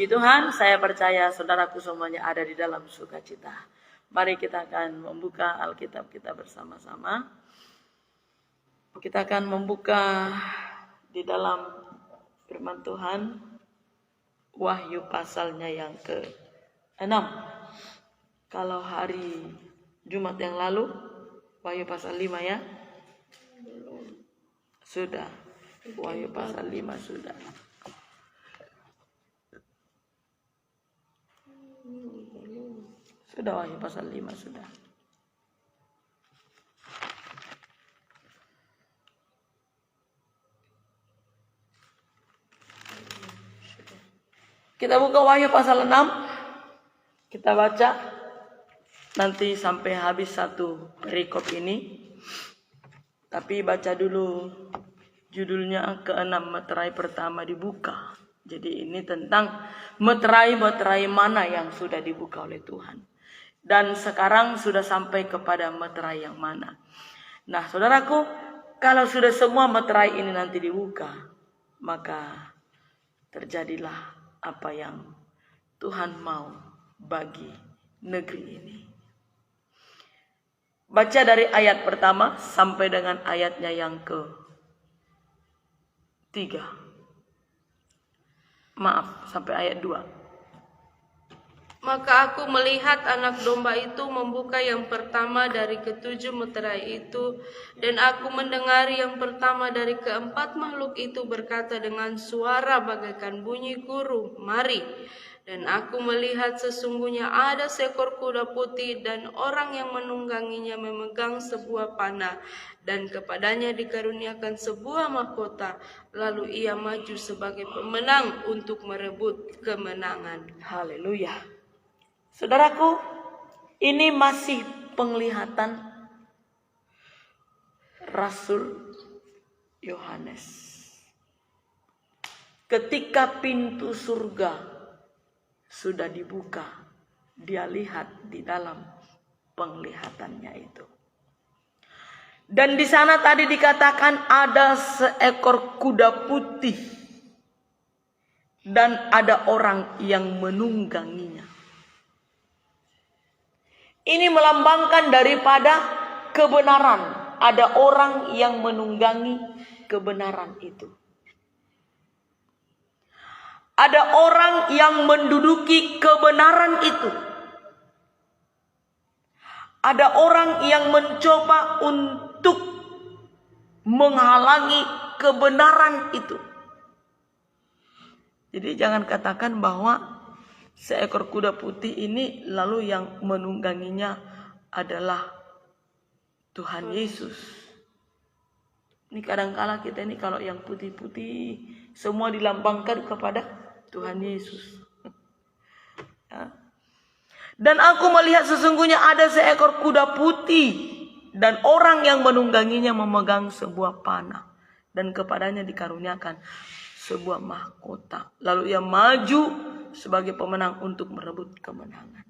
Puji Tuhan, saya percaya saudaraku semuanya ada di dalam sukacita. Mari kita akan membuka Alkitab kita bersama-sama. Kita akan membuka di dalam firman Tuhan, Wahyu pasalnya yang ke-6. Kalau hari Jumat yang lalu, Wahyu pasal 5 ya? Sudah. Wahyu pasal 5 sudah. Sudah Wahyu pasal 5 sudah. Kita buka Wahyu pasal 6. Kita baca nanti sampai habis satu perikop ini. Tapi baca dulu judulnya ke-6, meterai pertama dibuka. Jadi ini tentang meterai-meterai mana yang sudah dibuka oleh Tuhan. Dan sekarang sudah sampai kepada meterai yang mana. Nah saudaraku, kalau sudah semua meterai ini nanti dibuka, maka terjadilah apa yang Tuhan mau bagi negeri ini. Baca dari ayat pertama sampai dengan ayatnya yang ke-3. Maaf, sampai ayat 2. Maka aku melihat anak domba itu membuka yang pertama dari ke-7 meterai itu, dan aku mendengar yang pertama dari ke-4 makhluk itu berkata dengan suara bagaikan bunyi guru, "Mari." Dan aku melihat sesungguhnya ada seekor kuda putih, dan orang yang menungganginya memegang sebuah panah, dan kepadanya dikaruniakan sebuah mahkota. Lalu ia maju sebagai pemenang untuk merebut kemenangan. Haleluya. Saudaraku, ini masih penglihatan Rasul Yohanes. Ketika pintu surga sudah dibuka, dia lihat di dalam penglihatannya itu. Dan di sana tadi dikatakan ada seekor kuda putih dan ada orang yang menungganginya. Ini melambangkan daripada kebenaran. Ada orang yang menunggangi kebenaran itu. Ada orang yang menduduki kebenaran itu. Ada orang yang mencoba untuk menghalangi kebenaran itu. Jadi jangan katakan bahwa seekor kuda putih ini lalu yang menungganginya adalah Tuhan Yesus. Ini kadangkala kita ini kalau yang putih-putih semua dilambangkan kepada Tuhan Yesus. Ya. Dan aku melihat sesungguhnya ada seekor kuda putih dan orang yang menungganginya memegang sebuah panah, dan kepadanya dikaruniakan sebuah mahkota. Lalu ia maju sebagai pemenang untuk merebut kemenangan.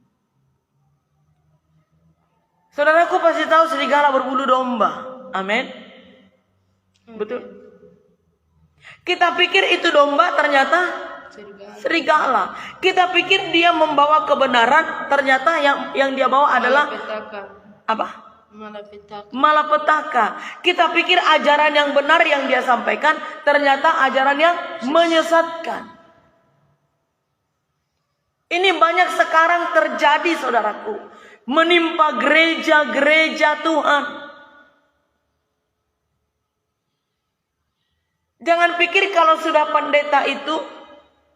Saudaraku pasti tahu serigala berbulu domba. Amin. Betul. Kita pikir itu domba, ternyata serigala. Kita pikir dia membawa kebenaran, ternyata yang dia bawa adalah apa? Malapetaka. Kita pikir ajaran yang benar yang dia sampaikan, ternyata ajaran yang menyesatkan. Ini banyak sekarang terjadi saudaraku. Menimpa gereja-gereja Tuhan. Jangan pikir kalau sudah pendeta itu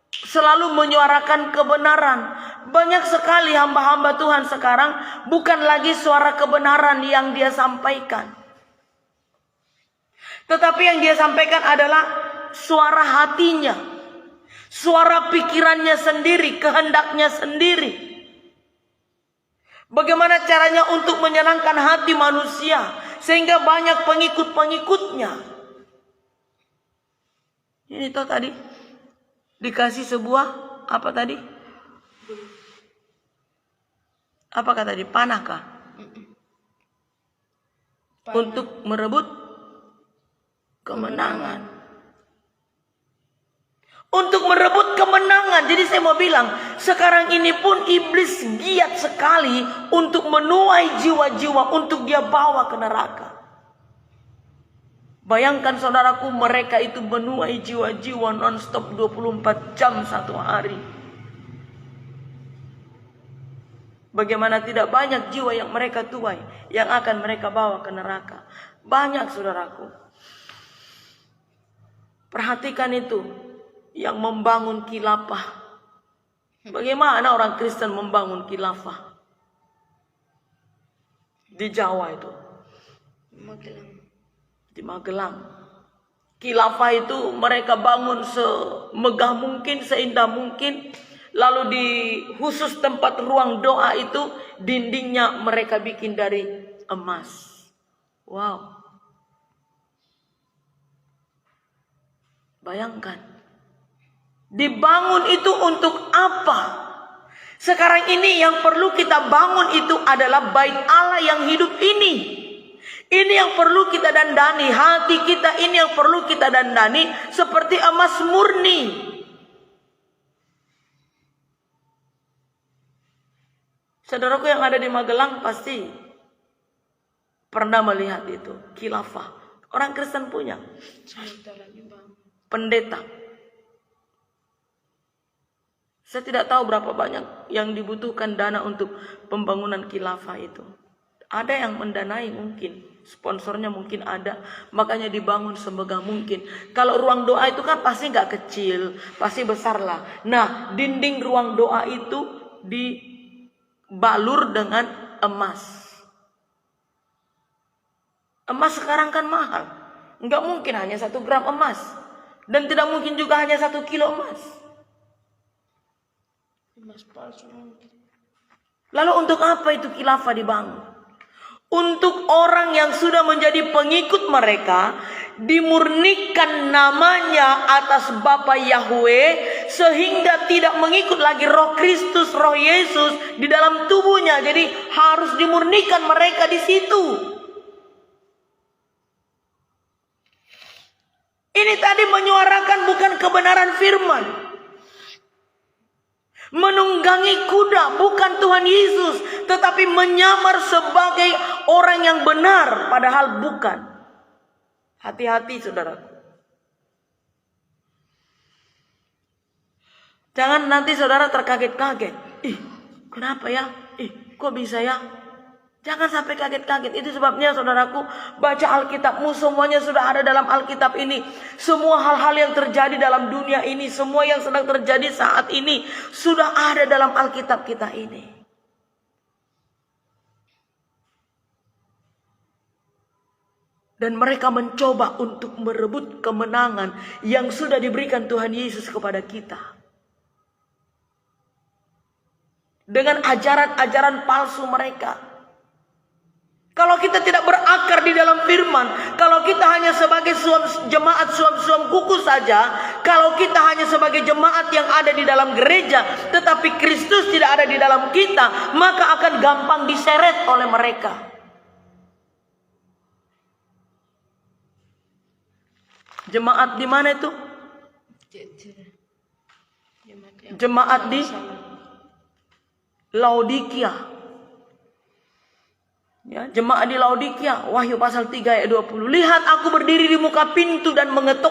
selalu menyuarakan kebenaran. Banyak sekali hamba-hamba Tuhan sekarang bukan lagi suara kebenaran yang dia sampaikan. Tetapi yang dia sampaikan adalah suara hatinya. Suara pikirannya sendiri, kehendaknya sendiri. Bagaimana caranya untuk menyenangkan hati manusia sehingga banyak pengikut-pengikutnya. Ini toh tadi dikasih sebuah apa tadi? Apakah tadi panah kah? Untuk merebut kemenangan. Untuk merebut kemenangan. Bayangkan, jadi saya mau bilang, sekarang ini pun iblis giat sekali untuk menuai jiwa-jiwa, untuk dia bawa ke neraka. Bayangkan saudaraku, mereka itu menuai jiwa-jiwa non-stop 24 jam satu hari. Bagaimana tidak banyak jiwa yang mereka tuai, yang akan mereka bawa ke neraka. Banyak saudaraku. Perhatikan itu, yang membangun khilafah. Bagaimana orang Kristen membangun khilafah? Di Jawa itu. Di Magelang. Khilafah itu mereka bangun semegah mungkin, seindah mungkin. Lalu di khusus tempat ruang doa itu, dindingnya mereka bikin dari emas. Wow. Bayangkan. Dibangun itu untuk apa? Sekarang ini yang perlu kita bangun itu adalah bait Allah yang hidup ini. Ini yang perlu kita dandani. Hati kita ini yang perlu kita dandani seperti emas murni. Saudaraku yang ada di Magelang pasti pernah melihat itu. Khilafah. Orang Kristen punya. Pendeta. Saya tidak tahu berapa banyak yang dibutuhkan dana untuk pembangunan khilafah itu. Ada yang mendanai mungkin. Sponsornya mungkin ada. Makanya dibangun semegah mungkin. Kalau ruang doa itu kan pasti gak kecil. Pasti besar lah. Nah, dinding ruang doa itu dibalur dengan emas. Emas sekarang kan mahal. Gak mungkin hanya 1 gram emas. Dan tidak mungkin juga hanya 1 kilo emas. Lalu untuk apa itu khilafah dibangun? Untuk orang yang sudah menjadi pengikut mereka, dimurnikan namanya atas Bapa Yahweh, sehingga tidak mengikut lagi roh Kristus, roh Yesus di dalam tubuhnya. Jadi harus dimurnikan mereka di situ. Ini tadi menyuarakan bukan kebenaran firman. Menunggangi kuda bukan Tuhan Yesus, tetapi menyamar sebagai orang yang benar, padahal bukan. Hati-hati saudaraku. Jangan nanti saudara terkaget-kaget. Ih, kenapa ya? Ih, kok bisa ya? Jangan sampai kaget-kaget. Itu sebabnya saudaraku, baca Alkitabmu, semuanya sudah ada dalam Alkitab ini. Semua hal-hal yang terjadi dalam dunia ini, semua yang sedang terjadi saat ini, sudah ada dalam Alkitab kita ini. Dan mereka mencoba untuk merebut kemenangan yang sudah diberikan Tuhan Yesus kepada kita. Dengan ajaran-ajaran palsu mereka. Kalau kita tidak berakar di dalam firman, kalau kita hanya sebagai jemaat suam-suam kuku saja, kalau kita hanya sebagai jemaat yang ada di dalam gereja, tetapi Kristus tidak ada di dalam kita, maka akan gampang diseret oleh mereka. Jemaat di mana itu? Jemaat di Laodikia. Ya, jemaat di Laodikia, Wahyu pasal 3 ayat 20. Lihat, aku berdiri di muka pintu dan mengetuk.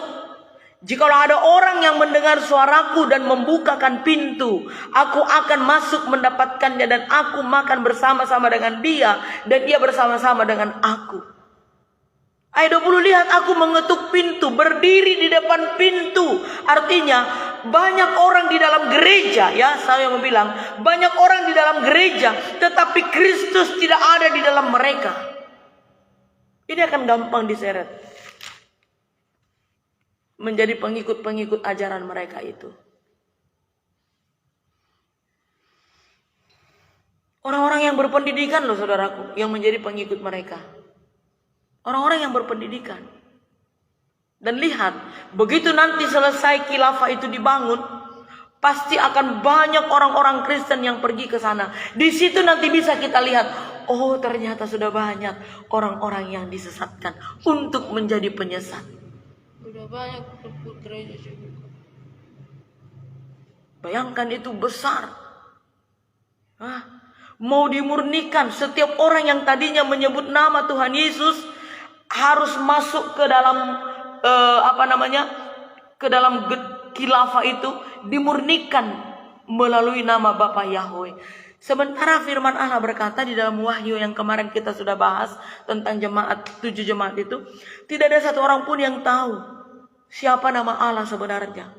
Jikalau ada orang yang mendengar suaraku dan membukakan pintu, aku akan masuk mendapatkannya dan aku makan bersama-sama dengan dia dan dia bersama-sama dengan aku. Ayat 20, lihat aku mengetuk pintu, berdiri di depan pintu. Artinya banyak orang di dalam gereja, ya saya mau bilang, banyak orang di dalam gereja, tetapi Kristus tidak ada di dalam mereka. Ini akan gampang diseret menjadi pengikut-pengikut ajaran mereka itu. Orang-orang yang berpendidikan loh saudaraku, yang menjadi pengikut mereka. Orang-orang yang berpendidikan. Dan lihat, begitu nanti selesai khilafah itu dibangun, pasti akan banyak orang-orang Kristen yang pergi ke sana. Di situ nanti bisa kita lihat, oh ternyata sudah banyak orang-orang yang disesatkan untuk menjadi penyesat. Sudah banyak gereja juga. Bayangkan itu besar. Mau dimurnikan, setiap orang yang tadinya menyebut nama Tuhan Yesus harus masuk ke dalam ke dalam khilafah itu, dimurnikan melalui nama Bapa Yahweh. Sementara firman Allah berkata di dalam Wahyu yang kemarin kita sudah bahas tentang jemaat, 7 jemaat itu, tidak ada satu orang pun yang tahu siapa nama Allah sebenarnya.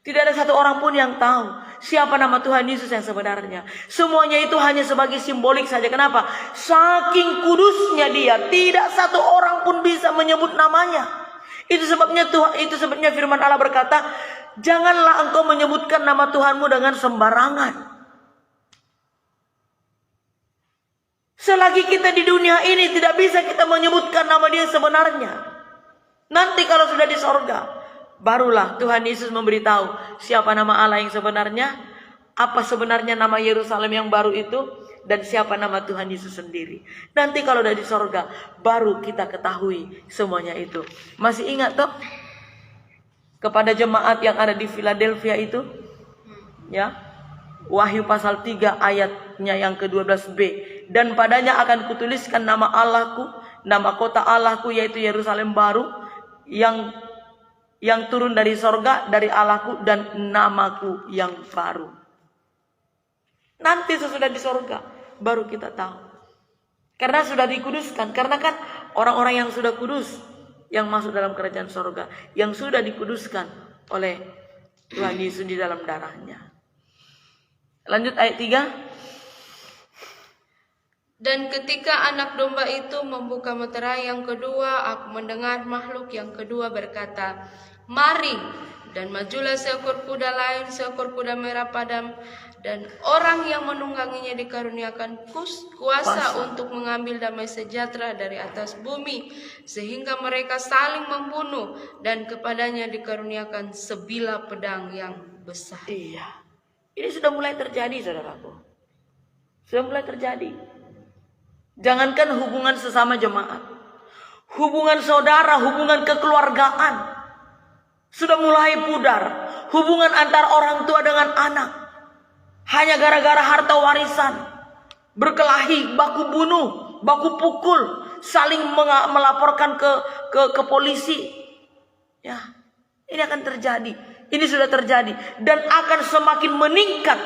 Tidak ada satu orang pun yang tahu siapa nama Tuhan Yesus yang sebenarnya. Semuanya itu hanya sebagai simbolik saja. Kenapa? Saking kudusnya Dia, tidak satu orang pun bisa menyebut namanya. Itu sebabnya firman Allah berkata, janganlah engkau menyebutkan nama Tuhanmu dengan sembarangan. Selagi kita di dunia ini tidak bisa kita menyebutkan nama Dia sebenarnya. Nanti kalau sudah di sorga, barulah Tuhan Yesus memberitahu siapa nama Allah yang sebenarnya, apa sebenarnya nama Yerusalem yang baru itu, dan siapa nama Tuhan Yesus sendiri. Nanti kalau udah di sorga, baru kita ketahui semuanya itu. Masih ingat toh? Kepada jemaat yang ada di Philadelphia itu, ya, Wahyu pasal 3 ayatnya yang ke-12b. Dan padanya akan kutuliskan nama Allahku, nama kota Allahku, yaitu Yerusalem baru, yang turun dari sorga, dari Allahku, dan namaku yang baru. Nanti sesudah di sorga, baru kita tahu. Karena sudah dikuduskan. Karena kan orang-orang yang sudah kudus, yang masuk dalam kerajaan sorga, yang sudah dikuduskan oleh Tuhan Yesus di dalam darahnya. Lanjut ayat 3. Dan ketika anak domba itu membuka meterai yang kedua, aku mendengar makhluk yang kedua berkata, mari, dan majulah seekor kuda lain, seekor kuda merah padam, dan orang yang menungganginya dikaruniakan kuasa untuk mengambil damai sejahtera dari atas bumi, sehingga mereka saling membunuh, dan kepadanya dikaruniakan sebilah pedang yang besar. Iya, ini sudah mulai terjadi, saudaraku. Sudah mulai terjadi. Jangankan hubungan sesama jemaat, hubungan saudara, hubungan kekeluargaan sudah mulai pudar. Hubungan antar orang tua dengan anak hanya gara-gara harta warisan, berkelahi, baku bunuh, baku pukul, saling melaporkan ke polisi. Ya, ini akan terjadi. Ini sudah terjadi dan akan semakin meningkat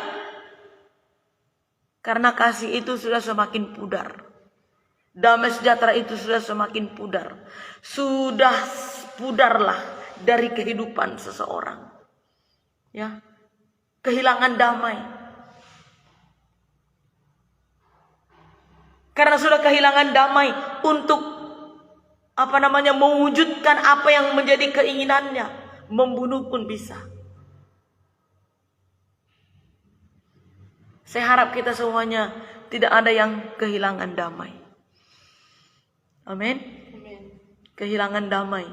karena kasih itu sudah semakin pudar. Damai sejahtera itu sudah semakin pudar. Sudah pudarlah dari kehidupan seseorang. Ya. Kehilangan damai. Karena sudah kehilangan damai untuk mewujudkan apa yang menjadi keinginannya, membunuh pun bisa. Saya harap kita semuanya tidak ada yang kehilangan damai. Amin. Kehilangan damai.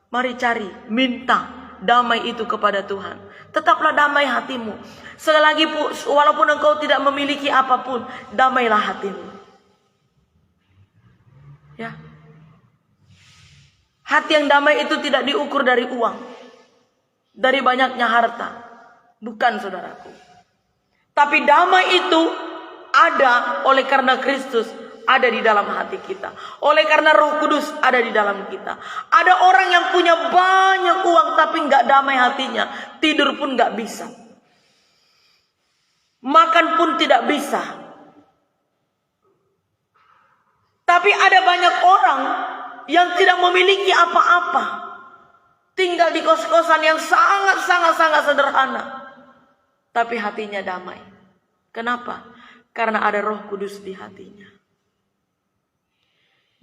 Mari cari, minta damai itu kepada Tuhan. Tetaplah damai hatimu. Sekali lagi, walaupun engkau tidak memiliki apapun, damailah hatimu. Ya. Hati yang damai itu tidak diukur dari uang, dari banyaknya harta. Bukan, saudaraku. Tapi damai itu ada oleh karena Kristus ada di dalam hati kita. Oleh karena Roh Kudus ada di dalam kita. Ada orang yang punya banyak uang tapi nggak damai hatinya. Tidur pun nggak bisa. Makan pun tidak bisa. Tapi ada banyak orang yang tidak memiliki apa-apa. Tinggal di kos-kosan yang sangat sederhana. Tapi hatinya damai. Kenapa? Karena ada Roh Kudus di hatinya.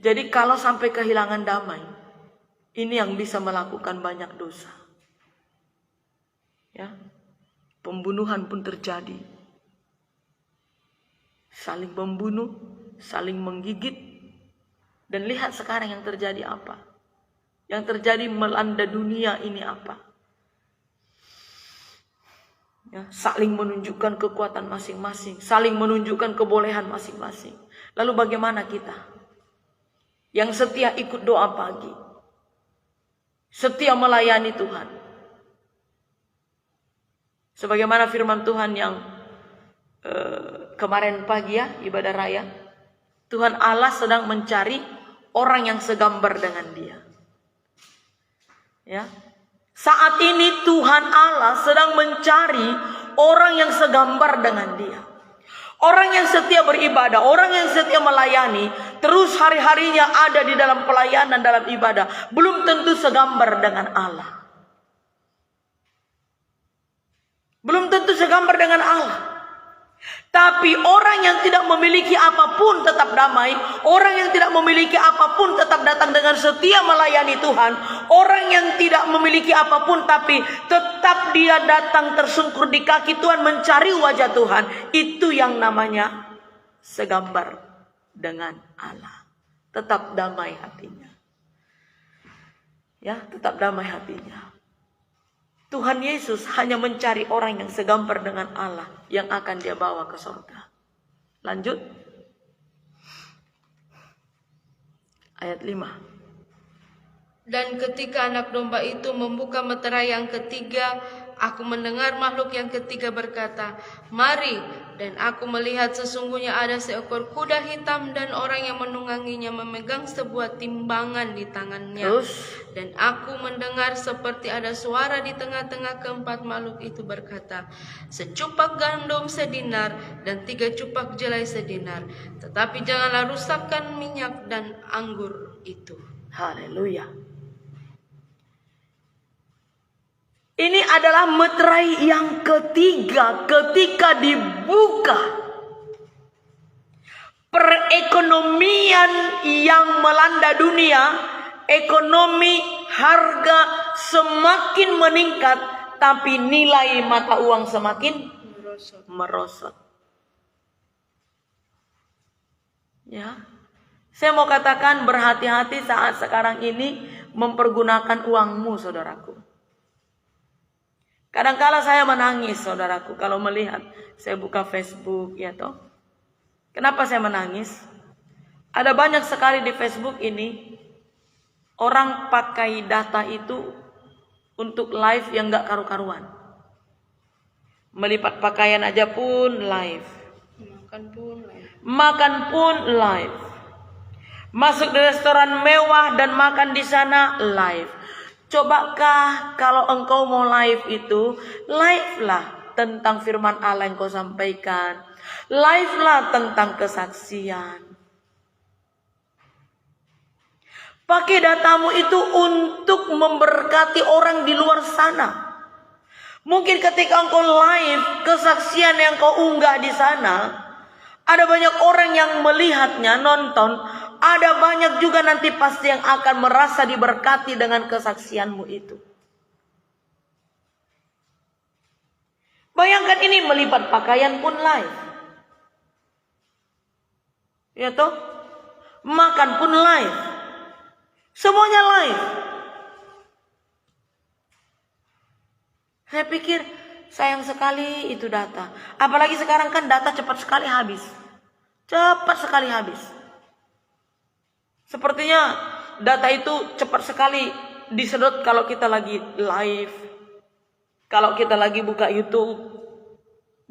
Jadi kalau sampai kehilangan damai, ini yang bisa melakukan banyak dosa. Ya. Pembunuhan pun terjadi. Saling membunuh, saling menggigit. Dan lihat sekarang yang terjadi apa? Yang terjadi melanda dunia ini apa? Ya, saling menunjukkan kekuatan masing-masing, saling menunjukkan kebolehan masing-masing. Lalu bagaimana kita? Yang setia ikut doa pagi, setia melayani Tuhan, Sebagaimana firman Tuhan yang kemarin pagi ya, ibadah raya. Tuhan Allah sedang mencari orang yang segambar dengan Dia. Ya. Saat ini Tuhan Allah sedang mencari orang yang segambar dengan Dia. Orang yang setia beribadah, orang yang setia melayani, terus hari-harinya ada di dalam pelayanan, dalam ibadah, belum tentu segambar dengan Allah. Belum tentu segambar dengan Allah. Tapi orang yang tidak memiliki apapun tetap damai. Orang yang tidak memiliki apapun tetap datang dengan setia melayani Tuhan. Orang yang tidak memiliki apapun tapi tetap dia datang tersungkur di kaki Tuhan mencari wajah Tuhan. Itu yang namanya segambar dengan Allah. Tetap damai hatinya. Ya, tetap damai hatinya. Tuhan Yesus hanya mencari orang yang segambar dengan Allah yang akan Dia bawa ke surga. Lanjut. Ayat 5. Dan ketika anak domba itu membuka meterai yang ketiga, aku mendengar makhluk yang ketiga berkata, "Mari." Dan aku melihat sesungguhnya ada seekor kuda hitam dan orang yang menungganginya memegang sebuah timbangan di tangannya. Terus? Dan aku mendengar seperti ada suara di tengah-tengah keempat makhluk itu berkata, "Secupak gandum sedinar dan 3 cupak jelai sedinar. Tetapi janganlah rusakkan minyak dan anggur itu." Haleluya. Ini adalah meterai yang ketiga ketika dibuka. Perekonomian yang melanda dunia, ekonomi harga semakin meningkat, tapi nilai mata uang semakin merosot. Ya. Saya mau katakan berhati-hati saat sekarang ini mempergunakan uangmu, saudaraku. Kadangkala saya menangis, saudaraku, kalau melihat saya buka Facebook, ya toh. Kenapa saya menangis? Ada banyak sekali di Facebook ini orang pakai data itu untuk live yang gak karu-karuan. Melipat pakaian aja pun live. Makan pun live. Masuk di restoran mewah dan makan di sana live. Cobakah kalau engkau mau live itu, live lah tentang firman Allah yang kau sampaikan. Live lah tentang kesaksian. Pakai datamu itu untuk memberkati orang di luar sana. Mungkin ketika engkau live kesaksian yang kau unggah di sana, ada banyak orang yang melihatnya, nonton. Ada banyak juga nanti pasti yang akan merasa diberkati dengan kesaksianmu itu. Bayangkan ini melipat pakaian pun live. Ya toh? Makan pun live. Semuanya live. Saya pikir sayang sekali itu data. Apalagi sekarang kan data cepat sekali habis. Cepat sekali habis. Sepertinya data itu cepat sekali disedot kalau kita lagi live. Kalau kita lagi buka YouTube.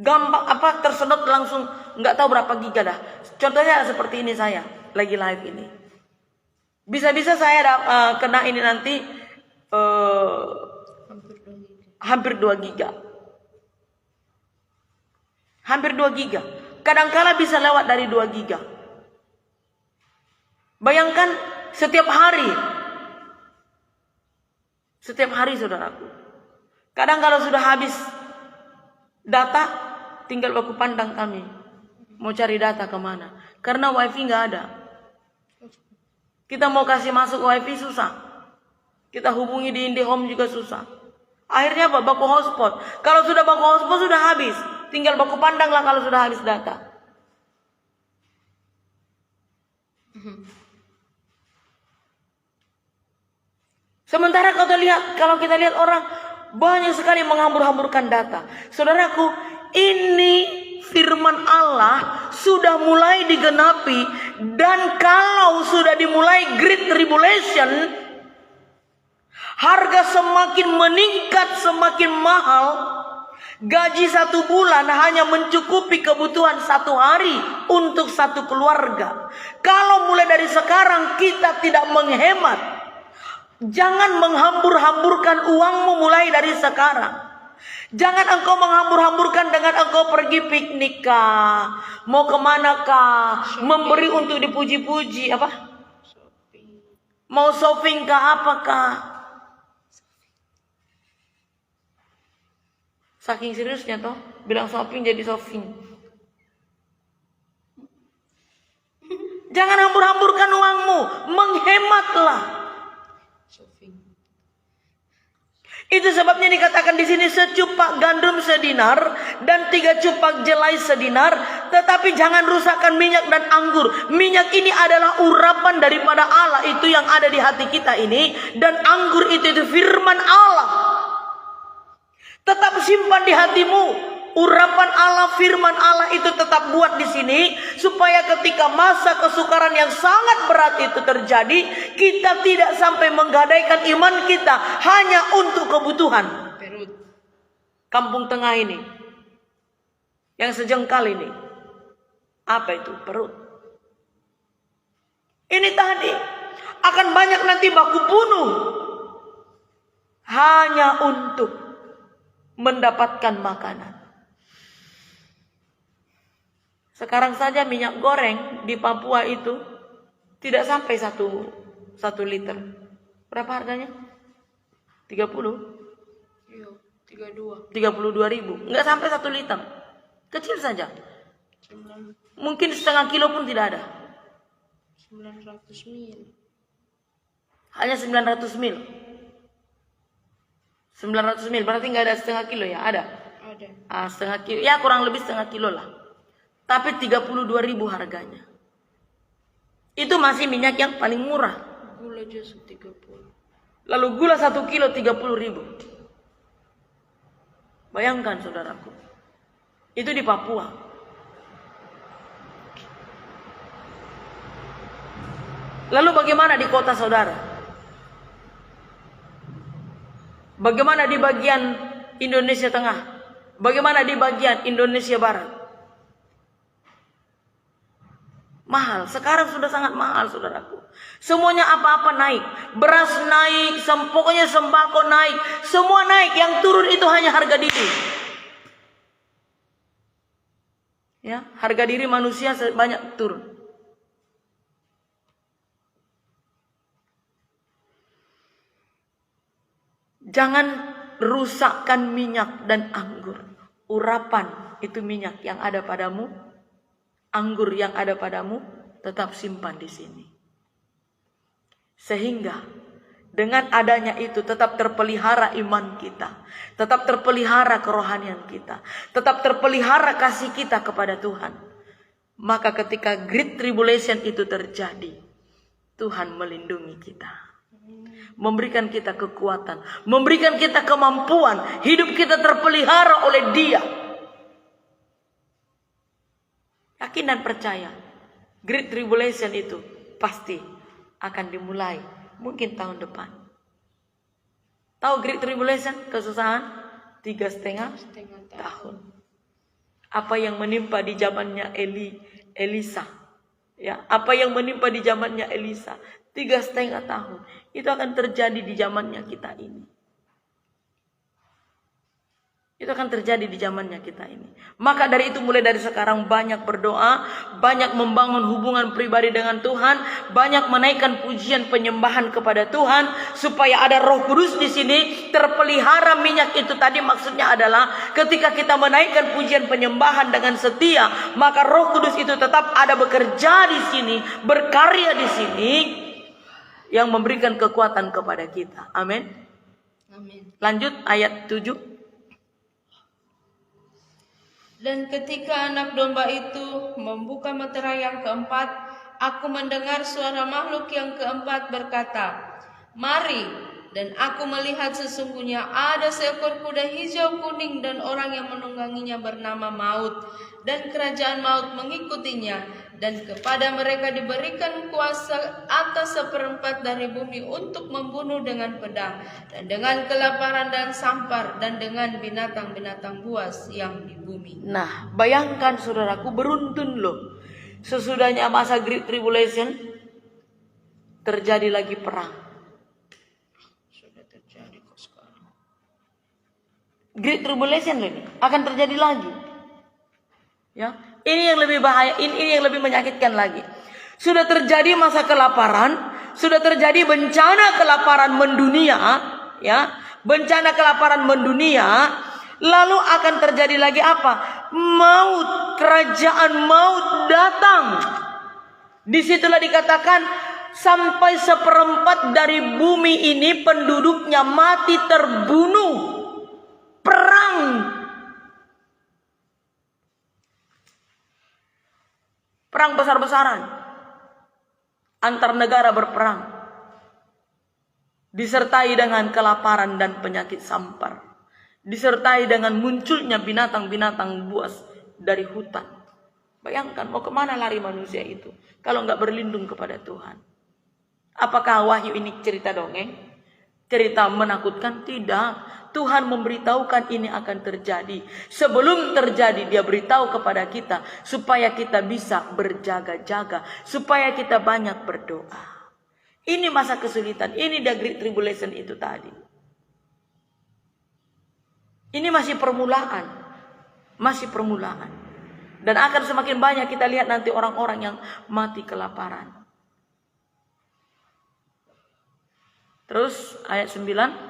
Gampang tersedot langsung nggak tahu berapa giga dah. Contohnya seperti ini saya lagi live ini. Bisa-bisa saya kena ini nanti hampir 2 giga. Hampir 2 giga. Kadangkala bisa lewat dari 2 giga. Bayangkan setiap hari. Setiap hari, saudaraku. Kadang kalau sudah habis data, tinggal baku pandang kami. Mau cari data kemana? Karena wifi nggak ada. Kita mau kasih masuk wifi susah. Kita hubungi di IndiHome juga susah. Akhirnya apa? Baku hotspot. Kalau sudah baku hotspot sudah habis. Tinggal baku pandang lah kalau sudah habis data. Sementara kalau kita lihat orang banyak sekali menghambur-hamburkan data. Saudaraku, ini firman Allah sudah mulai digenapi. Dan kalau sudah dimulai Great Tribulation, harga semakin meningkat, semakin mahal. Gaji 1 bulan hanya mencukupi kebutuhan 1 hari untuk 1 keluarga. Kalau mulai dari sekarang kita tidak menghemat, jangan menghambur-hamburkan uangmu mulai dari sekarang. Jangan engkau menghambur-hamburkan dengan engkau pergi piknik kah, mau kemana kah, memberi untuk dipuji-puji, apa? Mau shopping kah, apakah? Saking seriusnya toh, bilang shopping jadi shopping. Jangan hambur-hamburkan uangmu, menghematlah. Itu sebabnya dikatakan di sini secupak gandum sedinar dan 3 cupak jelai sedinar, tetapi jangan rusakkan minyak dan anggur. Minyak ini adalah urapan daripada Allah itu yang ada di hati kita ini, dan anggur itu firman Allah. Tetap simpan di hatimu. Urapan Allah, firman Allah itu tetap buat di sini, supaya ketika masa kesukaran yang sangat berat itu terjadi, kita tidak sampai menggadaikan iman kita hanya untuk kebutuhan perut. Kampung tengah ini, yang sejengkal ini, apa itu? Perut. Ini tadi akan banyak nanti baku bunuh hanya untuk mendapatkan makanan. Sekarang saja minyak goreng di Papua itu tidak sampai 1 liter. Berapa harganya? 30? Iya, 32. 32.000. Enggak sampai 1 liter. Kecil saja. Mungkin setengah kilo pun tidak ada. 900 mil. Hanya 900 mil. 900 mil berarti enggak ada setengah kilo ya? Ada? Ada. Setengah kilo. Ya kurang lebih setengah kilo lah. Tapi 32.000 harganya. Itu masih minyak yang paling murah. Gula justru 30. Lalu gula 1 kilo 30.000. Bayangkan saudaraku. Itu di Papua. Lalu bagaimana di kota saudara? Bagaimana di bagian Indonesia Tengah? Bagaimana di bagian Indonesia Barat? Mahal, sekarang sudah sangat mahal saudaraku. Semuanya apa-apa naik. Beras naik, pokoknya sembako naik. Semua naik, yang turun itu hanya harga diri. Ya, harga diri manusia banyak turun. Jangan rusakkan minyak dan anggur. Urapan itu minyak yang ada padamu, anggur yang ada padamu, tetap simpan di sini. Sehingga dengan adanya itu tetap terpelihara iman kita, tetap terpelihara kerohanian kita, tetap terpelihara kasih kita kepada Tuhan. Maka ketika great tribulation itu terjadi, Tuhan melindungi kita, memberikan kita kekuatan, memberikan kita kemampuan, hidup kita terpelihara oleh Dia. Yakin dan percaya, great tribulation itu pasti akan dimulai mungkin tahun depan. Tahu great tribulation? Kesusahan 3,5 tahun. Apa yang menimpa di zamannya Elisa, ya, apa yang menimpa di zamannya Elisa 3,5 tahun, itu akan terjadi di zamannya kita ini. Itu akan terjadi di zamannya kita ini. Maka dari itu mulai dari sekarang banyak berdoa, banyak membangun hubungan pribadi dengan Tuhan, banyak menaikkan pujian penyembahan kepada Tuhan, supaya ada Roh Kudus di sini terpelihara. Minyak itu tadi maksudnya adalah ketika kita menaikkan pujian penyembahan dengan setia, maka Roh Kudus itu tetap ada bekerja di sini, berkarya di sini, yang memberikan kekuatan kepada kita. Amin. Amin. Lanjut ayat 7. Dan ketika anak domba itu membuka meterai yang keempat, aku mendengar suara makhluk yang keempat berkata, "Mari." Dan aku melihat sesungguhnya ada seekor kuda hijau kuning dan orang yang menungganginya bernama Maut. Dan kerajaan maut mengikutinya. Dan kepada mereka diberikan kuasa atas 1/4 dari bumi untuk membunuh dengan pedang. Dan dengan kelaparan dan sampar. Dan dengan binatang-binatang buas yang di bumi. Nah, bayangkan saudaraku, beruntun loh. Sesudahnya masa Great Tribulation, terjadi lagi perang. Great Tribulation ini akan terjadi lagi. Ya, ini yang lebih bahaya, ini yang lebih menyakitkan lagi. Sudah terjadi masa kelaparan, sudah terjadi bencana kelaparan mendunia, ya. Bencana kelaparan mendunia, lalu akan terjadi lagi apa? Maut, kerajaan maut datang. Disitulah dikatakan sampai 1/4 dari bumi ini penduduknya mati terbunuh. Perang. Perang besar-besaran. Antar negara berperang. Disertai dengan kelaparan dan penyakit sampar. Disertai dengan munculnya binatang-binatang buas dari hutan. Bayangkan mau kemana lari manusia itu kalau nggak berlindung kepada Tuhan. Apakah wahyu ini cerita dongeng? Cerita menakutkan? Tidak. Tuhan memberitahukan ini akan terjadi. Sebelum terjadi dia beritahu kepada kita supaya kita bisa berjaga-jaga, supaya kita banyak berdoa. Ini masa kesulitan, ini the Great Tribulation itu tadi. Ini masih permulaan. Masih permulaan. Dan akan semakin banyak kita lihat nanti orang-orang yang mati kelaparan. Terus ayat 9.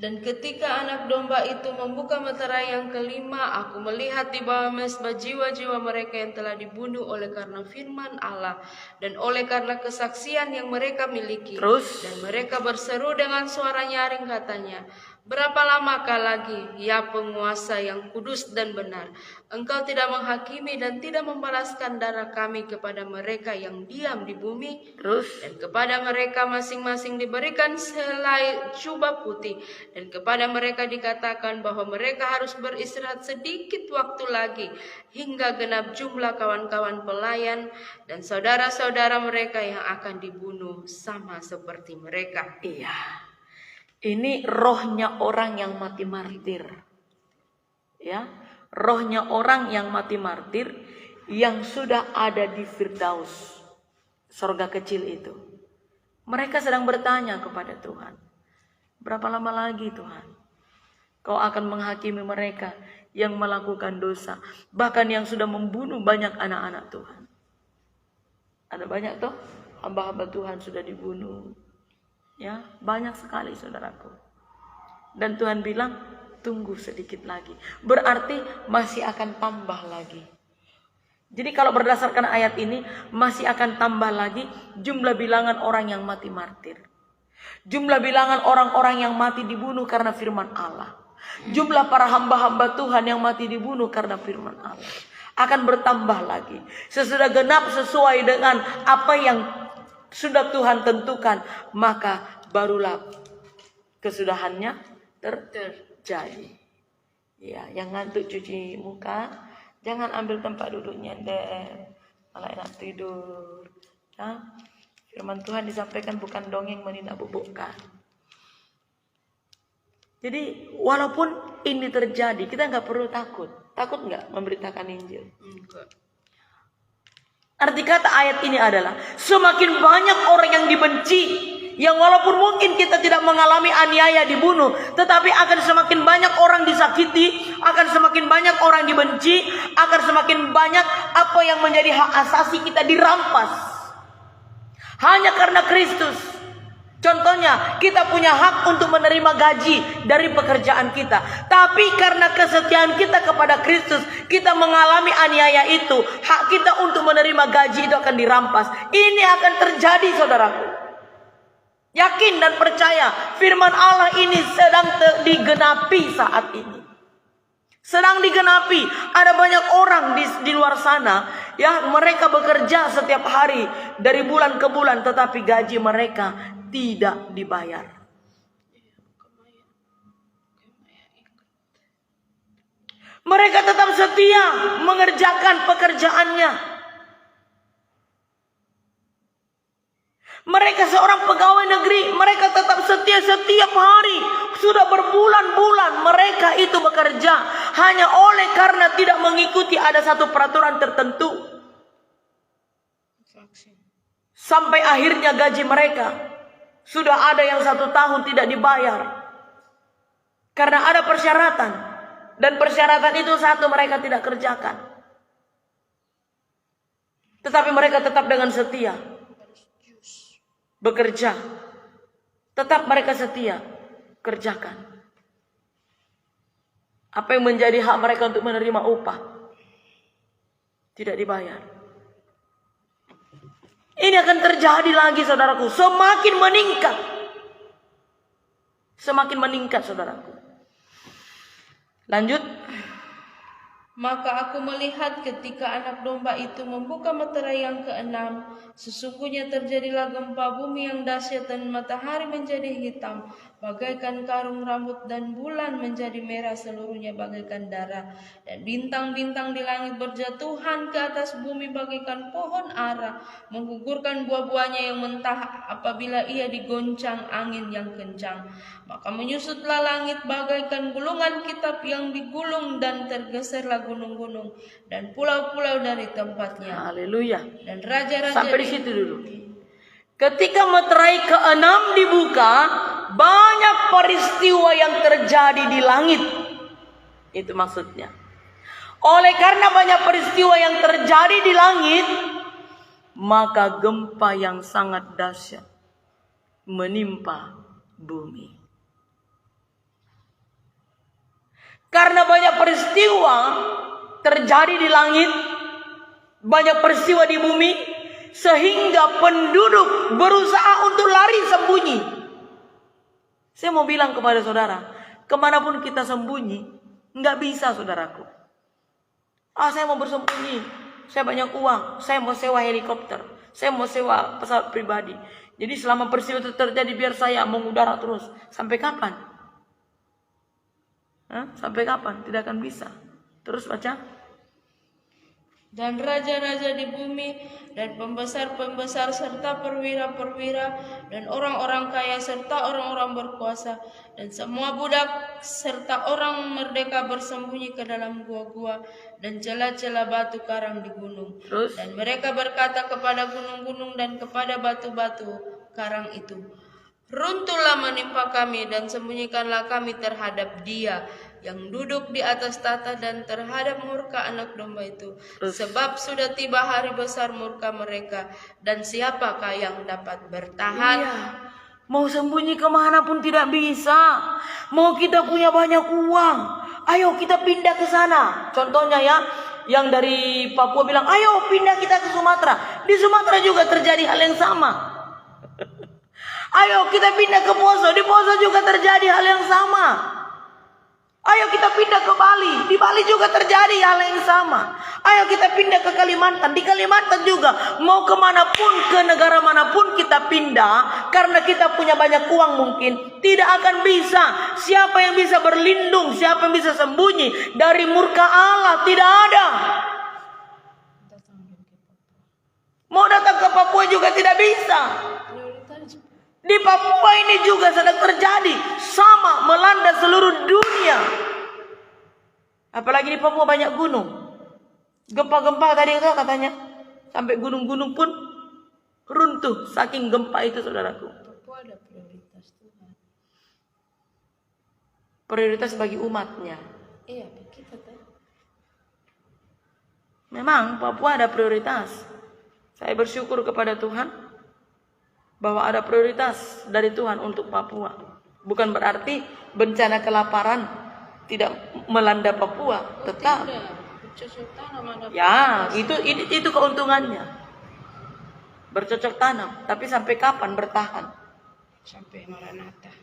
Dan ketika anak domba itu membuka meterai yang kelima, aku melihat di bawah mezbah jiwa-jiwa mereka yang telah dibunuh oleh karena firman Allah dan oleh karena kesaksian yang mereka miliki. Terus? Dan mereka berseru dengan suara nyaring katanya, berapa lamakah lagi, ya penguasa yang kudus dan benar, engkau tidak menghakimi dan tidak membalaskan darah kami kepada mereka yang diam di bumi? Terus? Dan kepada mereka masing-masing diberikan selai jubah putih. Dan kepada mereka dikatakan bahwa mereka harus beristirahat sedikit waktu lagi hingga genap jumlah kawan-kawan pelayan dan saudara-saudara mereka yang akan dibunuh sama seperti mereka. Iya. Ini rohnya orang yang mati martir. Ya, rohnya orang yang mati martir yang sudah ada di Firdaus, sorga kecil itu. Mereka sedang bertanya kepada Tuhan, berapa lama lagi Tuhan Kau akan menghakimi mereka yang melakukan dosa, bahkan yang sudah membunuh banyak anak-anak Tuhan. Ada banyak toh hamba-hamba Tuhan sudah dibunuh. Ya, banyak sekali saudaraku. Dan Tuhan bilang, tunggu sedikit lagi. Berarti masih akan tambah lagi. Jadi kalau berdasarkan ayat ini, masih akan tambah lagi jumlah bilangan orang yang mati martir. Jumlah bilangan orang-orang yang mati dibunuh karena firman Allah. Jumlah para hamba-hamba Tuhan yang mati dibunuh karena firman Allah akan bertambah lagi. Sesudah genap sesuai dengan apa yang sudah Tuhan tentukan, maka barulah kesudahannya terjadi. Ya, yang ngantuk cuci muka, jangan ambil tempat duduknya deh, malah enak tidur. Ya, firman Tuhan disampaikan bukan dongeng menindakbubukkan. Jadi walaupun ini terjadi, kita nggak perlu takut. Takut nggak memberitakan Injil? Enggak. Arti kata ayat ini adalah semakin banyak orang yang dibenci, yang walaupun mungkin kita tidak mengalami aniaya dibunuh, tetapi akan semakin banyak orang disakiti, akan semakin banyak orang dibenci, akan semakin banyak apa yang menjadi hak asasi kita dirampas. Hanya karena Kristus. Contohnya, kita punya hak untuk menerima gaji dari pekerjaan kita. Tapi karena kesetiaan kita kepada Kristus, kita mengalami aniaya itu. Hak kita untuk menerima gaji itu akan dirampas. Ini akan terjadi, saudaraku. Yakin dan percaya, firman Allah ini sedang digenapi saat ini. Sedang digenapi. Ada banyak orang di luar sana, ya, mereka bekerja setiap hari dari bulan ke bulan, tetapi gaji mereka tidak dibayar. Mereka tetap setia mengerjakan pekerjaannya. Mereka seorang pegawai negeri, mereka tetap setia setiap hari. Sudah berbulan-bulan mereka itu bekerja hanya oleh karena tidak mengikuti ada satu peraturan tertentu. Sampai akhirnya gaji mereka sudah ada yang 1 tahun tidak dibayar. Karena ada persyaratan. Dan persyaratan itu satu mereka tidak kerjakan. Tetapi mereka tetap dengan setia bekerja. Tetap mereka setia kerjakan. Apa yang menjadi hak mereka untuk menerima upah tidak dibayar. Ini akan terjadi lagi saudaraku. Semakin meningkat. Semakin meningkat saudaraku. Lanjut. Maka aku melihat ketika anak domba itu membuka meterai yang ke-6, sesungguhnya terjadilah gempa bumi yang dahsyat dan matahari menjadi hitam bagaikan karung rambut dan bulan menjadi merah seluruhnya bagaikan darah, dan bintang-bintang di langit berjatuhan ke atas bumi bagaikan pohon ara, menggugurkan buah-buahnya yang mentah apabila ia digoncang angin yang kencang. Maka menyusutlah langit bagaikan gulungan kitab yang digulung, dan tergeserlah gunung-gunung dan pulau-pulau dari tempatnya. Haleluya. Dan raja-raja sampai di situ dulu. Ketika meterai ke-6 dibuka, banyak peristiwa yang terjadi di langit. Itu maksudnya. Oleh karena banyak peristiwa yang terjadi di langit, maka gempa yang sangat dahsyat menimpa bumi. Karena banyak peristiwa terjadi di langit, banyak peristiwa di bumi, sehingga penduduk berusaha untuk lari sembunyi. Saya mau bilang kepada saudara, kemanapun kita sembunyi, nggak bisa saudaraku. Saya mau bersembunyi, saya banyak uang, saya mau sewa helikopter, saya mau sewa pesawat pribadi. Jadi selama peristiwa itu terjadi, biar saya mengudara terus. Sampai kapan? Sampai kapan? Tidak akan bisa. Terus baca. Dan raja-raja di bumi, dan pembesar-pembesar, serta perwira-perwira, dan orang-orang kaya, serta orang-orang berkuasa, dan semua budak, serta orang merdeka bersembunyi ke dalam gua-gua dan celah-celah batu karang di gunung. Terus? Dan mereka berkata kepada gunung-gunung dan kepada batu-batu karang itu, runtuhlah menimpa kami dan sembunyikanlah kami terhadap Dia yang duduk di atas tahta dan terhadap murka anak domba itu. Sebab sudah tiba hari besar murka mereka, dan siapakah yang dapat bertahan? Iya. Mau sembunyi kemana pun tidak bisa. Mau kita punya banyak uang, ayo kita pindah ke sana. Contohnya ya, yang dari Papua bilang, ayo pindah kita ke Sumatera. Di Sumatera juga terjadi hal yang sama. Ayo kita pindah ke Poso. Di Poso juga terjadi hal yang sama. Ayo kita pindah ke Bali. Di Bali juga terjadi hal yang sama. Ayo kita pindah ke Kalimantan. Di Kalimantan juga. Mau kemanapun, ke negara manapun kita pindah, karena kita punya banyak uang mungkin, tidak akan bisa. Siapa yang bisa berlindung, siapa yang bisa sembunyi dari murka Allah? Tidak ada. Mau datang ke Papua juga tidak bisa. Di Papua ini juga sedang terjadi, sama melanda seluruh dunia. Apalagi di Papua banyak gunung. Gempa-gempa tadi itu katanya, sampai gunung-gunung pun runtuh saking gempa itu saudaraku. Papua ada prioritas Tuhan. Prioritas bagi umatnya. Iya, kita tahu. Memang Papua ada prioritas. Saya bersyukur kepada Tuhan bahwa ada prioritas dari Tuhan untuk Papua. Bukan berarti bencana kelaparan tidak melanda Papua, tetap. Ya, itu keuntungannya. Bercocok tanam, tapi sampai kapan bertahan? Sampai Maranatha.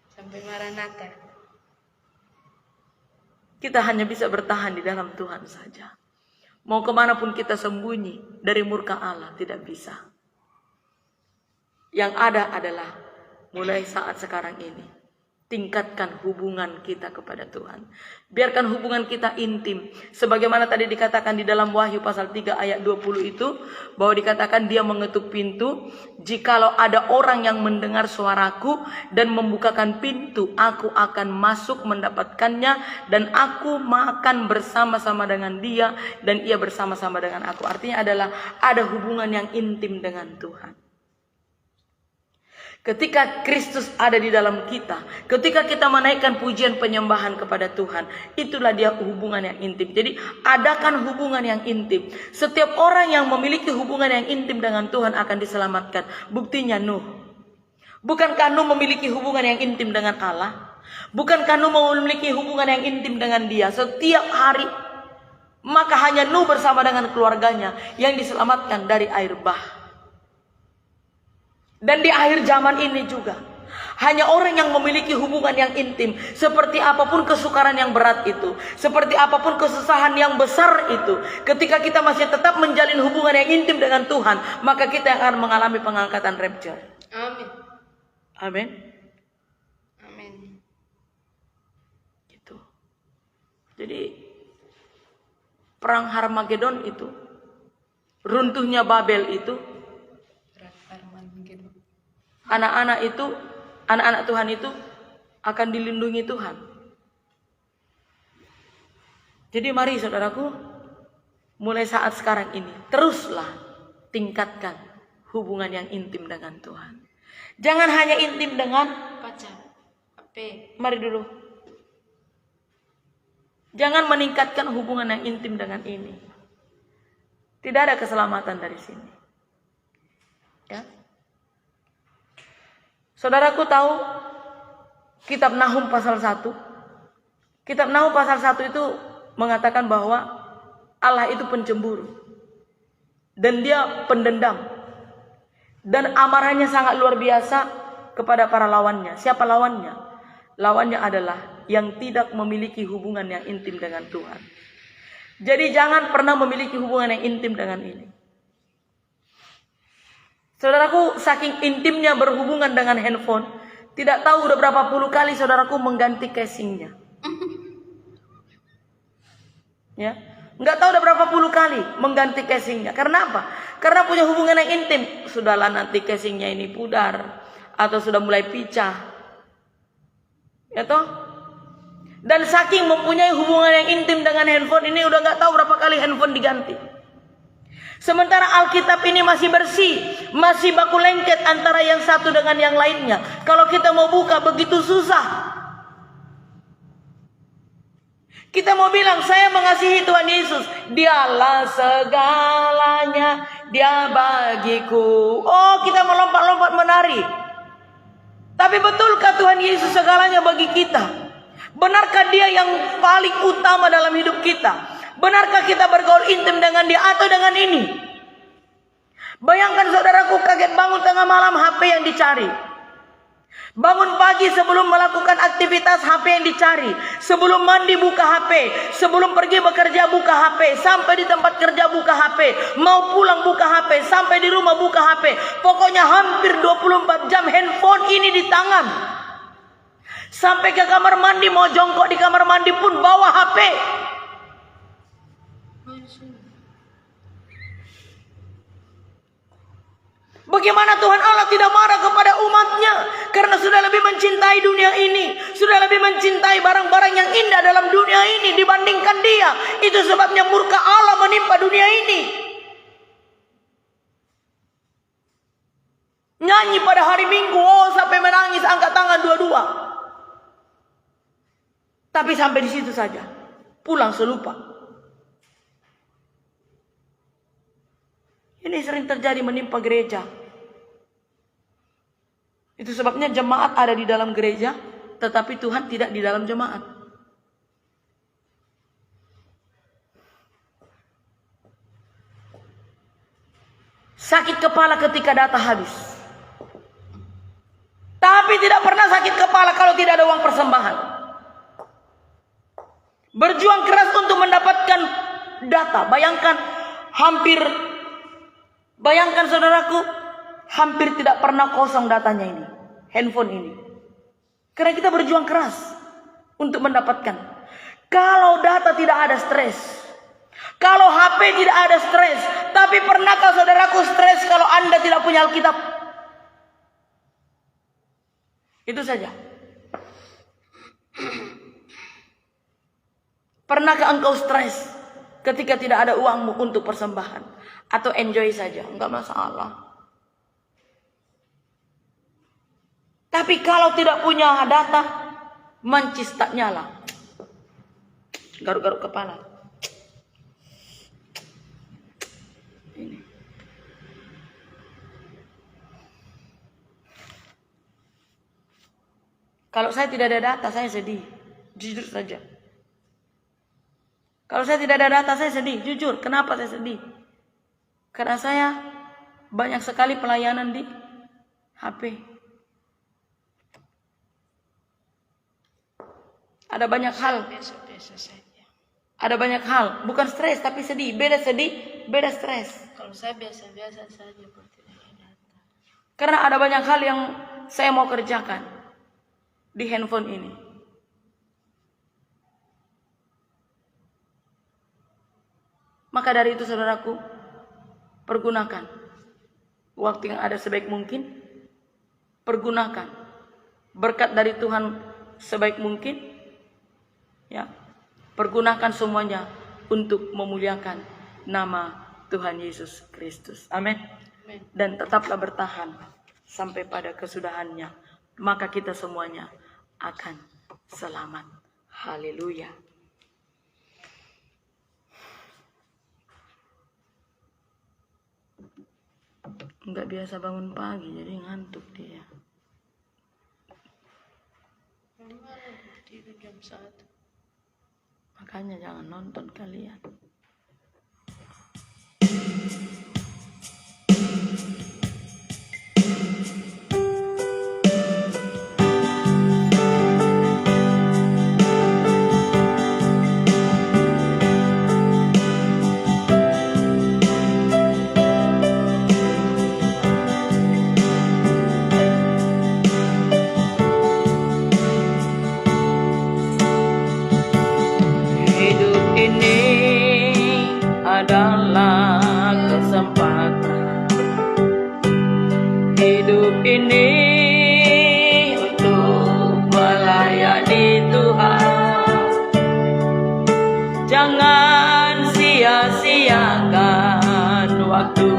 Sampai Maranatha. Kita hanya bisa bertahan di dalam Tuhan saja. Mau kemanapun kita sembunyi dari murka Allah, tidak bisa. Yang ada adalah mulai saat sekarang ini, tingkatkan hubungan kita kepada Tuhan. Biarkan hubungan kita intim. Sebagaimana tadi dikatakan di dalam Wahyu pasal 3 ayat 20 itu, bahwa dikatakan dia mengetuk pintu. Jikalau ada orang yang mendengar suaraku dan membukakan pintu, aku akan masuk mendapatkannya, dan aku makan bersama-sama dengan dia, dan ia bersama-sama dengan aku. Artinya adalah ada hubungan yang intim dengan Tuhan. Ketika Kristus ada di dalam kita, ketika kita menaikkan pujian penyembahan kepada Tuhan, itulah dia hubungan yang intim. Jadi adakan hubungan yang intim. Setiap orang yang memiliki hubungan yang intim dengan Tuhan akan diselamatkan. Buktinya Nuh. Bukankah Nuh memiliki hubungan yang intim dengan Allah? Bukankah Nuh memiliki hubungan yang intim dengan Dia setiap hari? Maka hanya Nuh bersama dengan keluarganya yang diselamatkan dari air bah. Dan di akhir zaman ini juga, hanya orang yang memiliki hubungan yang intim, seperti apapun kesukaran yang berat itu, seperti apapun kesusahan yang besar itu, ketika kita masih tetap menjalin hubungan yang intim dengan Tuhan, maka kita akan mengalami pengangkatan rapture. Amin. Amin. Amin. Gitu. Jadi perang Harmagedon itu, runtuhnya Babel itu, anak-anak Tuhan itu akan dilindungi Tuhan. Jadi mari saudaraku, mulai saat sekarang ini, teruslah tingkatkan hubungan yang intim dengan Tuhan. Jangan hanya intim dengan Pacar. HP. Mari dulu. Jangan meningkatkan hubungan yang intim dengan ini. Tidak ada keselamatan dari sini. Ya. Saudaraku tahu kitab Nahum pasal 1. Kitab Nahum pasal 1 itu mengatakan bahwa Allah itu pencemburu. Dan dia pendendam. Dan amarahnya sangat luar biasa kepada para lawannya. Siapa lawannya? Lawannya adalah yang tidak memiliki hubungan yang intim dengan Tuhan. Jadi jangan pernah memiliki hubungan yang intim dengan ini. Saudaraku, saking intimnya berhubungan dengan handphone, tidak tahu udah berapa puluh kali saudaraku mengganti casingnya. Ya, nggak tahu udah berapa puluh kali mengganti casingnya. Karena apa? Karena punya hubungan yang intim. Sudahlah nanti casingnya ini pudar atau sudah mulai pecah. Ya toh? Dan saking mempunyai hubungan yang intim dengan handphone ini, udah nggak tahu berapa kali handphone diganti. Sementara Alkitab ini masih bersih, masih baku lengket antara yang satu dengan yang lainnya. Kalau kita mau buka begitu susah. Kita mau bilang saya mengasihi Tuhan Yesus, Dialah segalanya, Dia bagiku. Oh, kita melompat-lompat menari. Tapi betulkah Tuhan Yesus segalanya bagi kita? Benarkah Dia yang paling utama dalam hidup kita? Benarkah kita bergaul intim dengan Dia atau dengan ini? Bayangkan saudaraku, kaget bangun tengah malam, HP yang dicari. Bangun pagi sebelum melakukan aktivitas, HP yang dicari. Sebelum mandi buka HP, sebelum pergi bekerja buka HP, sampai di tempat kerja buka HP, mau pulang buka HP, sampai di rumah buka HP. Pokoknya hampir 24 jam handphone ini di tangan. Sampai ke kamar mandi, mau jongkok di kamar mandi pun bawa HP. Bagaimana Tuhan Allah tidak marah kepada umatnya? Karena sudah lebih mencintai dunia ini, sudah lebih mencintai barang-barang yang indah dalam dunia ini dibandingkan Dia. Itu sebabnya murka Allah menimpa dunia ini. Nyanyi pada hari Minggu, oh sampai menangis, angkat tangan dua-dua. Tapi sampai di situ saja, pulang selupa. Ini sering terjadi menimpa gereja. Itu sebabnya jemaat ada di dalam gereja, tetapi Tuhan tidak di dalam jemaat. Sakit kepala ketika data habis. Tapi tidak pernah sakit kepala kalau tidak ada uang persembahan. Berjuang keras untuk mendapatkan data. Bayangkan saudaraku, hampir tidak pernah kosong datanya ini, handphone ini. Karena kita berjuang keras untuk mendapatkan. Kalau data tidak ada stres, kalau HP tidak ada stres, tapi pernahkah saudaraku stres kalau Anda tidak punya Alkitab? Itu saja. Pernahkah engkau stres ketika tidak ada uangmu untuk persembahan? Atau enjoy saja, enggak masalah. Tapi kalau tidak punya data, mancis tak nyala. Garuk-garuk kepala. Ini. Kalau saya tidak ada data, saya sedih. Jujur saja. Kalau saya tidak ada data, saya sedih. Jujur, kenapa saya sedih? Karena saya banyak sekali pelayanan di HP. Ada banyak hal. Biasa-biasa saja. Ada banyak hal. Bukan stres, tapi sedih. Beda sedih, beda stres. Kalau saya biasa-biasa saja, berarti tidak ada. Karena ada banyak hal yang saya mau kerjakan di handphone ini. Maka dari itu saudaraku, pergunakan waktu yang ada sebaik mungkin. Pergunakan berkat dari Tuhan sebaik mungkin. Ya, pergunakan semuanya untuk memuliakan nama Tuhan Yesus Kristus. Amin. Dan tetaplah bertahan sampai pada kesudahannya. Maka kita semuanya akan selamat. Haleluya. Enggak biasa bangun pagi, jadi ngantuk dia. Tidur jam 1. Makanya jangan nonton kalian. Adalah kesempatan hidup ini untuk melayani Tuhan. Jangan sia-siakan waktu